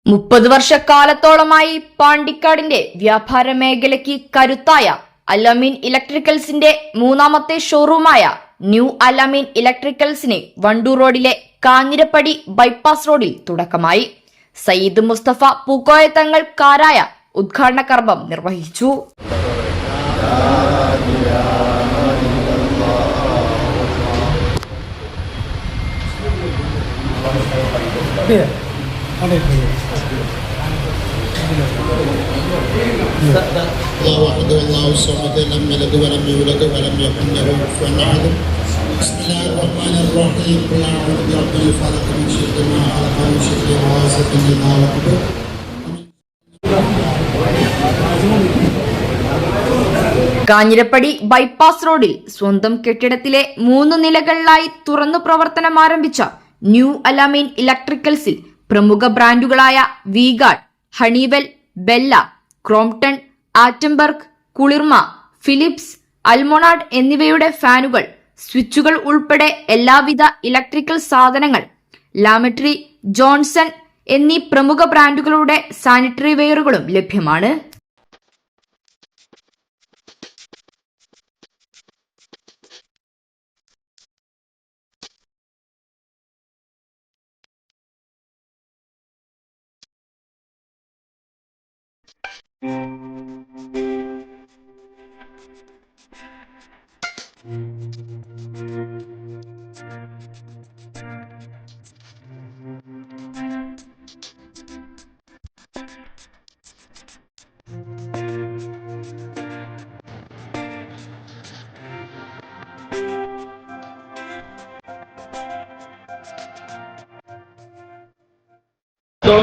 30 വർഷക്കാലത്തോളമായി പാണ്ടിക്കാടിന്റെ വ്യാപാര മേഖലയ്ക്ക് കരുത്തായ അൽ-അമീൻ ഇലക്ട്രിക്കൽസിന്റെ മൂന്നാമത്തെ ഷോറൂമായ ന്യൂ അൽ-അമീൻ ഇലക്ട്രിക്കൽസിന് വണ്ടൂർ റോഡിലെ കാഞ്ഞിരപ്പടി ബൈപ്പാസ് റോഡിൽ തുടക്കമായി. സയ്യിദ് മുസ്തഫ പൂക്കോയ തങ്ങൾ കാരായ ഉദ്ഘാടന കർമ്മം നിർവഹിച്ചു. കാഞ്ഞിരപ്പടി ബൈപ്പാസ് റോഡിൽ സ്വന്തം കെട്ടിടത്തിലെ 3 നിലകളിലായി തുറന്നു പ്രവർത്തനം ആരംഭിച്ച ന്യൂ അൽ-അമീൻ ഇലക്ട്രിക്കൽസിൽ പ്രമുഖ ബ്രാൻഡുകളായ V Guard, Honeywell, Bella, Crompton, Atomberg, Kulirma, Philips, അൽമൊണാഡ് എന്നിവയുടെ ഫാനുകൾ, സ്വിച്ചുകൾ ഉൾപ്പെടെ എല്ലാവിധ ഇലക്ട്രിക്കൽ സാധനങ്ങൾ, ലാമെട്രി, ജോൺസൺ എന്നീ പ്രമുഖ ബ്രാൻഡുകളുടെ സാനിറ്ററി വെയറുകളും ലഭ്യമാണ്.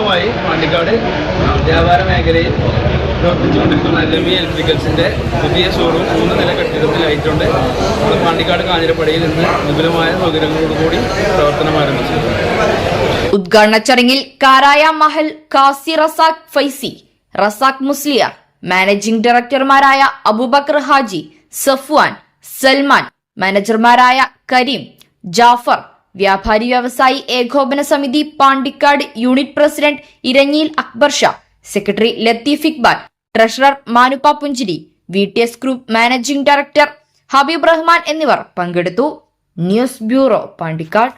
മായി പാണ്ടിക്കാട് വ്യാപാര മേഖലയിൽ പ്രവർത്തിച്ചുകൊണ്ടിരിക്കുന്ന അൽ-അമീൻ ഇലക്ട്രിക്കൽസിന്റെ പുതിയ ഷോറൂം 3 നില കെട്ടിടത്തിലായിട്ടുണ്ട്. നമ്മൾ പാണ്ടിക്കാട് കാഞ്ഞിരപ്പടിയിൽ നിന്ന് വിപുലമായ സൗകര്യങ്ങളോടുകൂടി പ്രവർത്തനം ആരംഭിച്ചു. ഉദ്ഘാടന ചടങ്ങിൽ കാരായ മഹൽ ഖാസി റസാഖ് ഫൈസി, റസാഖ് മുസ്ലിയാർ, മാനേജിംഗ് ഡയറക്ടർമാരായ അബൂബക്കർ ഹാജി, സഫ്വാൻ, സൽമാൻ, മാനേജർമാരായ കരീം, ജാഫർ, വ്യാപാരി വ്യവസായി ഏകോപന സമിതി പാണ്ടിക്കാട് യൂണിറ്റ് പ്രസിഡന്റ് ഇരഞ്ഞിയിൽ അക്ബർ ഷാ, സെക്രട്ടറി ലത്തീഫ് ഇക്ബാൽ, ട്രഷറർ മാനുപ്പ പുഞ്ചിരി, VTS group managing director Habeeb Rahman എന്നിവർ പങ്കെടുത്തു. News bureau, Pandikkad.